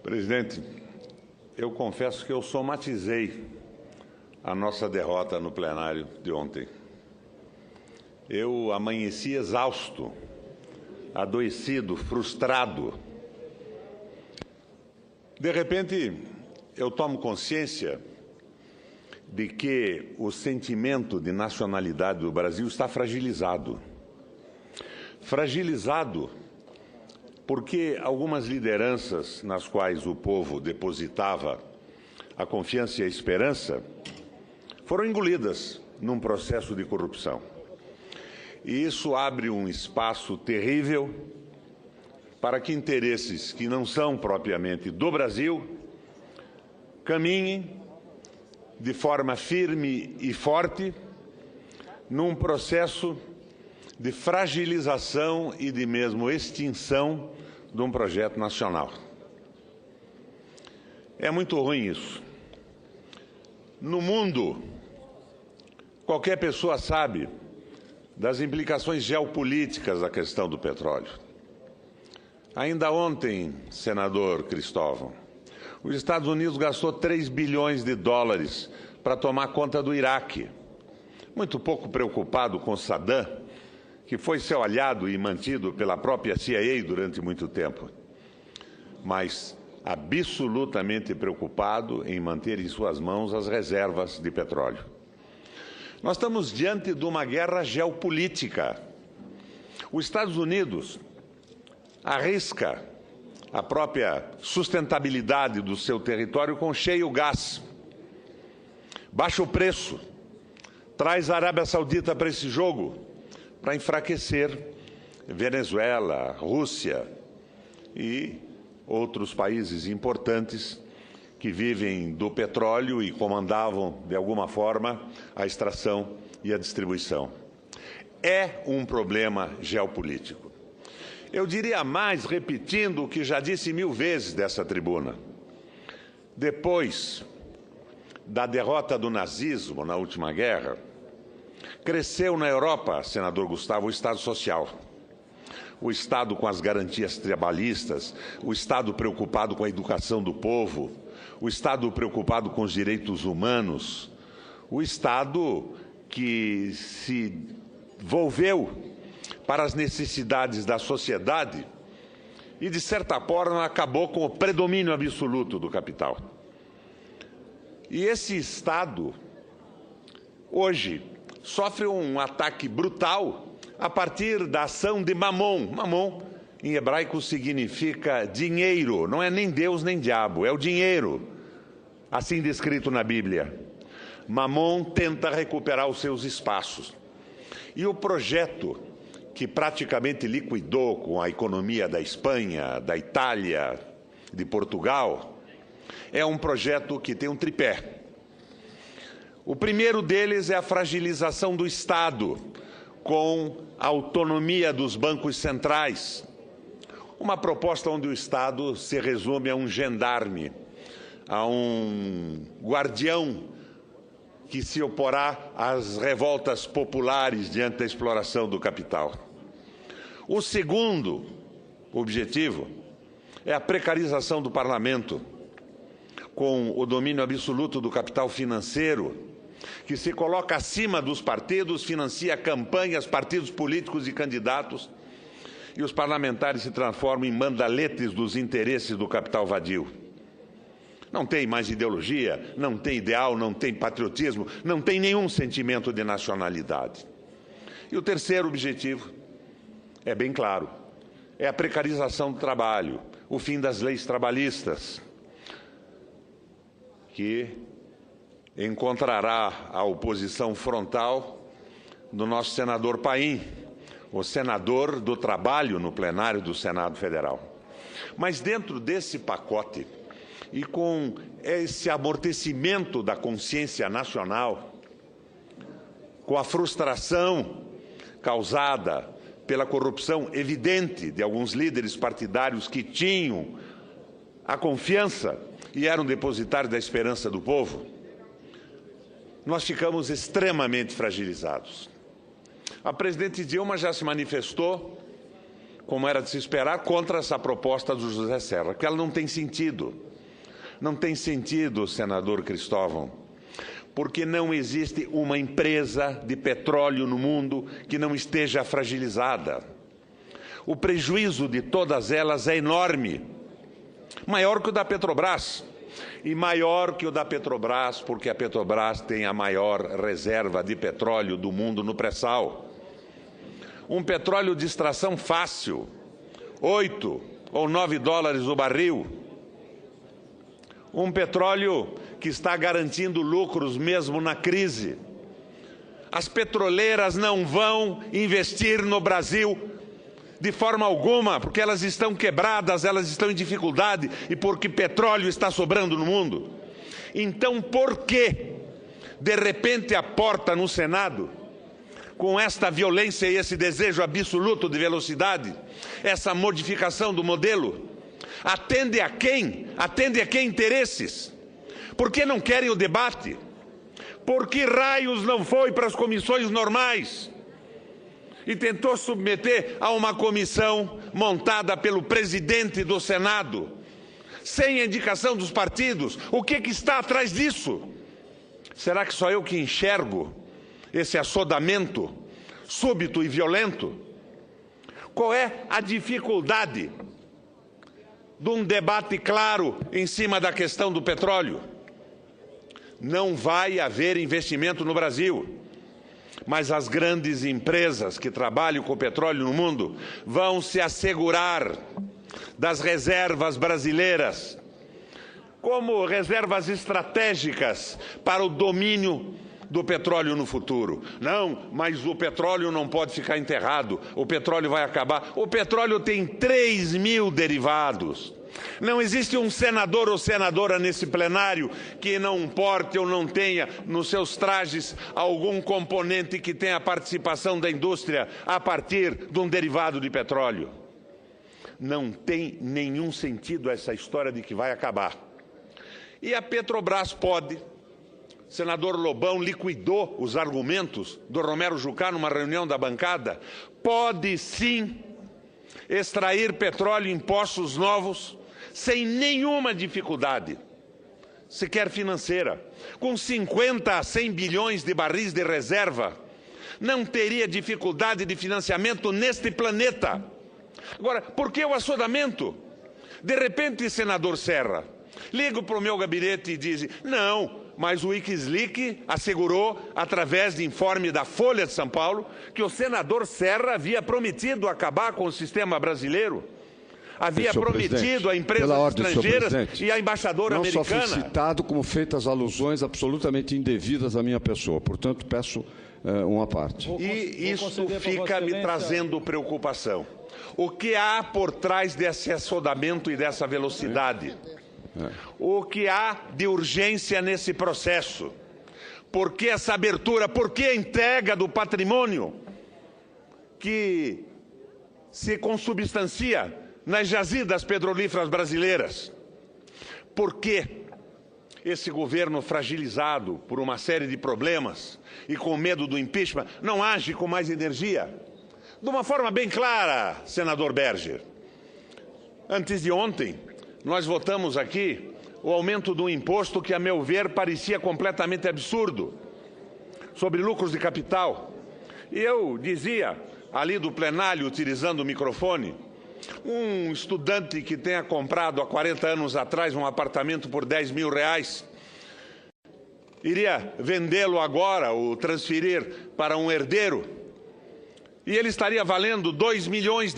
Presidente, eu confesso que eu somatizei a nossa derrota no plenário de ontem. Eu amanheci exausto, adoecido, frustrado. De repente, eu tomo consciência de que o sentimento de nacionalidade do Brasil está fragilizado. Fragilizado porque algumas lideranças nas quais o povo depositava a confiança e a esperança foram engolidas num processo de corrupção. E isso abre um espaço terrível para que interesses que não são propriamente do Brasil caminhem de forma firme e forte num processo de fragilização e de mesmo extinção de um projeto nacional. É muito ruim isso. No mundo, qualquer pessoa sabe das implicações geopolíticas da questão do petróleo. Ainda ontem, senador Cristóvão, os Estados Unidos gastou 3 bilhões de dólares para tomar conta do Iraque. Muito pouco preocupado com Saddam, que foi seu aliado e mantido pela própria CIA durante muito tempo, mas absolutamente preocupado em manter em suas mãos as reservas de petróleo. Nós estamos diante de uma guerra geopolítica. Os Estados Unidos arrisca a própria sustentabilidade do seu território com cheio gás. Baixa o preço, traz a Arábia Saudita para esse jogo, para enfraquecer Venezuela, Rússia e outros países importantes que vivem do petróleo e comandavam, de alguma forma, a extração e a distribuição. É um problema geopolítico. Eu diria mais, repetindo o que já disse 1000 vezes dessa tribuna. Depois da derrota do nazismo na última guerra, cresceu na Europa, senador Gustavo, o Estado Social. O Estado com as garantias trabalhistas, o Estado preocupado com a educação do povo, o Estado preocupado com os direitos humanos, o Estado que se volveu para as necessidades da sociedade e, de certa forma, acabou com o predomínio absoluto do capital. E esse Estado, hoje, sofre um ataque brutal a partir da ação de Mamon. Mamon, em hebraico, significa dinheiro. Não é nem Deus nem diabo, é o dinheiro, assim descrito na Bíblia. Mamon tenta recuperar os seus espaços. E o projeto que praticamente liquidou com a economia da Espanha, da Itália, de Portugal, é um projeto que tem um tripé. O primeiro deles é a fragilização do Estado, com a autonomia dos bancos centrais. Uma proposta onde o Estado se resume a um gendarme, a um guardião que se oporá às revoltas populares diante da exploração do capital. O segundo objetivo é a precarização do parlamento, com o domínio absoluto do capital financeiro, que se coloca acima dos partidos, financia campanhas, partidos políticos e candidatos, e os parlamentares se transformam em mandaletes dos interesses do capital vadio. Não tem mais ideologia, não tem ideal, não tem patriotismo, não tem nenhum sentimento de nacionalidade. E o terceiro objetivo é bem claro, é a precarização do trabalho, o fim das leis trabalhistas, que encontrará a oposição frontal do nosso senador Paim, o senador do trabalho no plenário do Senado Federal. Mas dentro desse pacote, e com esse amortecimento da consciência nacional, com a frustração causada pela corrupção evidente de alguns líderes partidários que tinham a confiança e eram depositários da esperança do povo, nós ficamos extremamente fragilizados. A presidente Dilma já se manifestou como era de se esperar, contra essa proposta do José Serra, porque ela não tem sentido. Não tem sentido, senador Cristóvão, porque não existe uma empresa de petróleo no mundo que não esteja fragilizada. O prejuízo de todas elas é enorme, maior que o da Petrobras. E maior que o da Petrobras, porque a Petrobras tem a maior reserva de petróleo do mundo no pré-sal. Um petróleo de extração fácil, 8 ou 9 dólares o barril. Um petróleo que está garantindo lucros mesmo na crise. As petroleiras não vão investir no Brasil de forma alguma, porque elas estão quebradas, elas estão em dificuldade e porque petróleo está sobrando no mundo. Então, por que, de repente, a porta no Senado, com esta violência e esse desejo absoluto de velocidade, essa modificação do modelo, atende a quem? Atende a que interesses? Por que não querem o debate? Por que raios não foi para as comissões normais? E tentou submeter a uma comissão montada pelo presidente do Senado, sem a indicação dos partidos. O que está atrás disso? Será que só eu que enxergo esse assodamento súbito e violento? Qual é a dificuldade de um debate claro em cima da questão do petróleo? Não vai haver investimento no Brasil. Mas as grandes empresas que trabalham com petróleo no mundo vão se assegurar das reservas brasileiras como reservas estratégicas para o domínio do petróleo no futuro. Não, mas o petróleo não pode ficar enterrado, o petróleo vai acabar. O petróleo tem 3.000 derivados. Não existe um senador ou senadora nesse plenário que não porte ou não tenha nos seus trajes algum componente que tenha participação da indústria a partir de um derivado de petróleo. Não tem nenhum sentido essa história de que vai acabar. E a Petrobras pode. O senador Lobão liquidou os argumentos do Romero Jucá numa reunião da bancada. Pode sim extrair petróleo em poços novos sem nenhuma dificuldade, sequer financeira. Com 50 a 100 bilhões de barris de reserva, não teria dificuldade de financiamento neste planeta. Agora, por que o assodamento? De repente, senador Serra, ligo para o meu gabinete e diz: não, mas o WikiLeaks assegurou, através de informe da Folha de São Paulo, que o senador Serra havia prometido acabar com o sistema brasileiro. Havia prometido a empresas estrangeiras e a embaixadora americana. Não só fui citado, como feitas alusões absolutamente indevidas à minha pessoa. Portanto, peço uma parte. E isso fica me trazendo preocupação. O que há por trás desse assodamento e dessa velocidade? O que há de urgência nesse processo? Por que essa abertura? Por que a entrega do patrimônio que se consubstancia nas jazidas petrolíferas brasileiras? Por que esse governo fragilizado por uma série de problemas e com medo do impeachment não age com mais energia? De uma forma bem clara, senador Berger. Antes de ontem, nós votamos aqui o aumento do imposto que, a meu ver, parecia completamente absurdo, sobre lucros de capital. E eu dizia, ali do plenário, utilizando o microfone, um estudante que tenha comprado há 40 anos atrás um apartamento por R$10.000, iria vendê-lo agora ou transferir para um herdeiro, e ele estaria valendo R$2 milhões,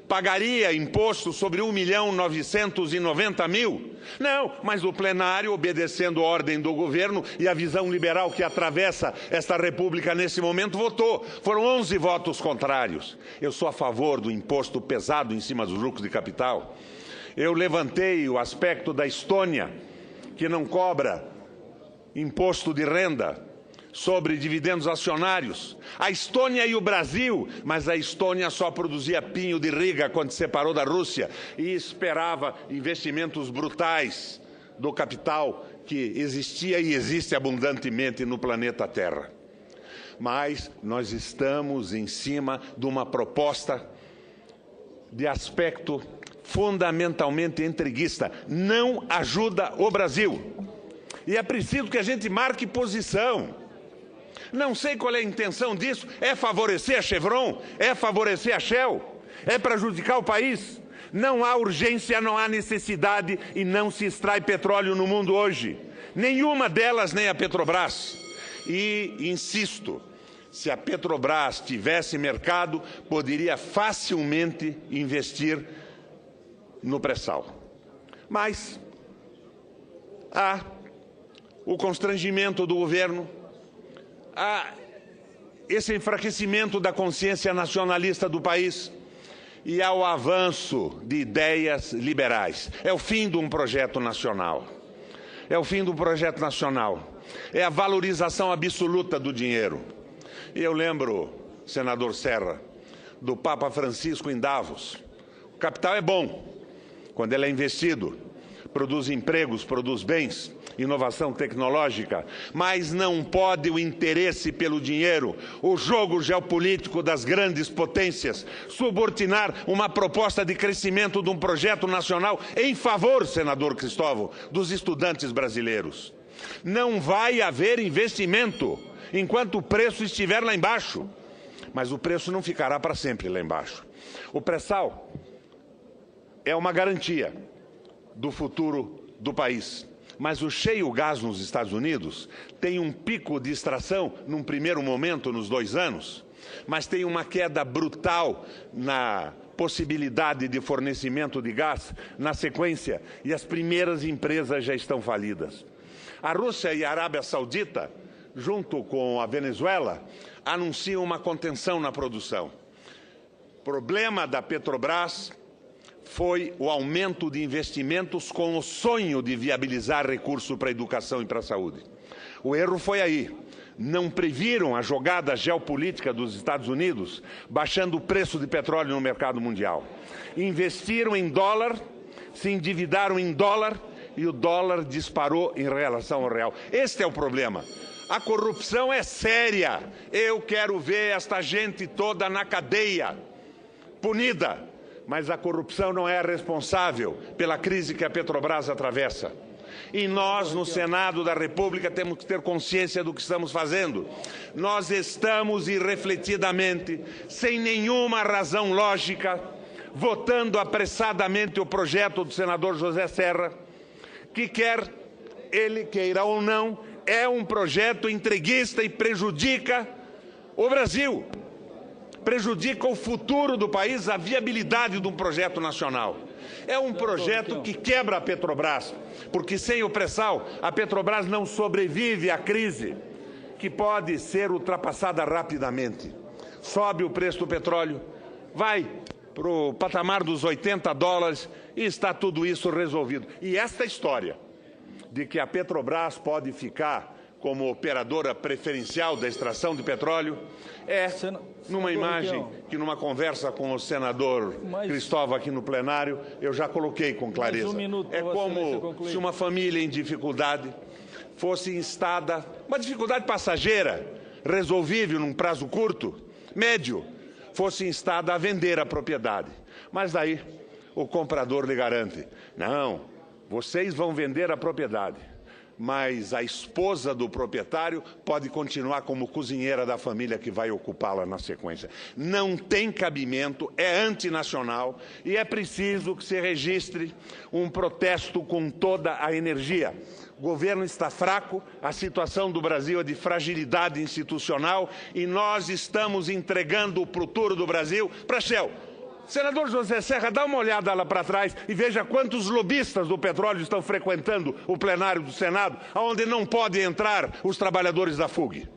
pagaria imposto sobre R$1.990.000? Não, mas o plenário, obedecendo a ordem do governo e a visão liberal que atravessa esta república nesse momento, votou. Foram 11 votos contrários. Eu sou a favor do imposto pesado em cima dos lucros de capital. Eu levantei o aspecto da Estônia, que não cobra imposto de renda sobre dividendos acionários. A Estônia e o Brasil, mas a Estônia só produzia pinho de Riga quando se separou da Rússia e esperava investimentos brutais do capital que existia e existe abundantemente no planeta Terra. Mas nós estamos em cima de uma proposta de aspecto fundamentalmente entreguista. Não ajuda o Brasil. E é preciso que a gente marque posição. Não sei qual é a intenção disso. É favorecer a Chevron? É favorecer a Shell? É prejudicar o país? Não há urgência, não há necessidade e não se extrai petróleo no mundo hoje. Nenhuma delas, nem a Petrobras. E, insisto, se a Petrobras tivesse mercado, poderia facilmente investir no pré-sal. Mas há o constrangimento do governo, há esse enfraquecimento da consciência nacionalista do país e há o avanço de ideias liberais. É o fim de um projeto nacional. É o fim do projeto nacional. É a valorização absoluta do dinheiro. E eu lembro, senador Serra, do Papa Francisco em Davos. O capital é bom quando ele é investido, produz empregos, produz bens, inovação tecnológica, mas não pode o interesse pelo dinheiro, o jogo geopolítico das grandes potências, subordinar uma proposta de crescimento de um projeto nacional em favor, senador Cristóvão, dos estudantes brasileiros. Não vai haver investimento enquanto o preço estiver lá embaixo, mas o preço não ficará para sempre lá embaixo. O pré-sal é uma garantia do futuro do país. Mas o shale gas nos Estados Unidos tem um pico de extração num primeiro momento, nos 2 anos, mas tem uma queda brutal na possibilidade de fornecimento de gás na sequência e as primeiras empresas já estão falidas. A Rússia e a Arábia Saudita, junto com a Venezuela, anunciam uma contenção na produção. O problema da Petrobras foi o aumento de investimentos com o sonho de viabilizar recursos para a educação e para a saúde. O erro foi aí. Não previram a jogada geopolítica dos Estados Unidos, baixando o preço de petróleo no mercado mundial. Investiram em dólar, se endividaram em dólar e o dólar disparou em relação ao real. Este é o problema. A corrupção é séria. Eu quero ver esta gente toda na cadeia, punida. Mas a corrupção não é a responsável pela crise que a Petrobras atravessa. E nós, no Senado da República, temos que ter consciência do que estamos fazendo. Nós estamos irrefletidamente, sem nenhuma razão lógica, votando apressadamente o projeto do senador José Serra, que quer ele queira ou não, é um projeto entreguista e prejudica o Brasil. Prejudica o futuro do país, a viabilidade de um projeto nacional. É um projeto que quebra a Petrobras, porque sem o pré-sal, a Petrobras não sobrevive à crise, que pode ser ultrapassada rapidamente. Sobe o preço do petróleo, vai para o patamar dos $80 e está tudo isso resolvido. E esta história de que a Petrobras pode ficar como operadora preferencial da extração de petróleo, numa imagem que, numa conversa com o senador Cristóvão aqui no plenário, eu já coloquei com clareza. É como se uma família em dificuldade fosse instada, uma dificuldade passageira, resolvível num prazo curto, médio, fosse instada a vender a propriedade. Mas daí o comprador lhe garante, não, vocês vão vender a propriedade, mas a esposa do proprietário pode continuar como cozinheira da família que vai ocupá-la na sequência. Não tem cabimento, é antinacional e é preciso que se registre um protesto com toda a energia. O governo está fraco, a situação do Brasil é de fragilidade institucional e nós estamos entregando o futuro do Brasil para a Shell. Senador José Serra, dá uma olhada lá para trás e veja quantos lobistas do petróleo estão frequentando o plenário do Senado, onde não podem entrar os trabalhadores da FUG.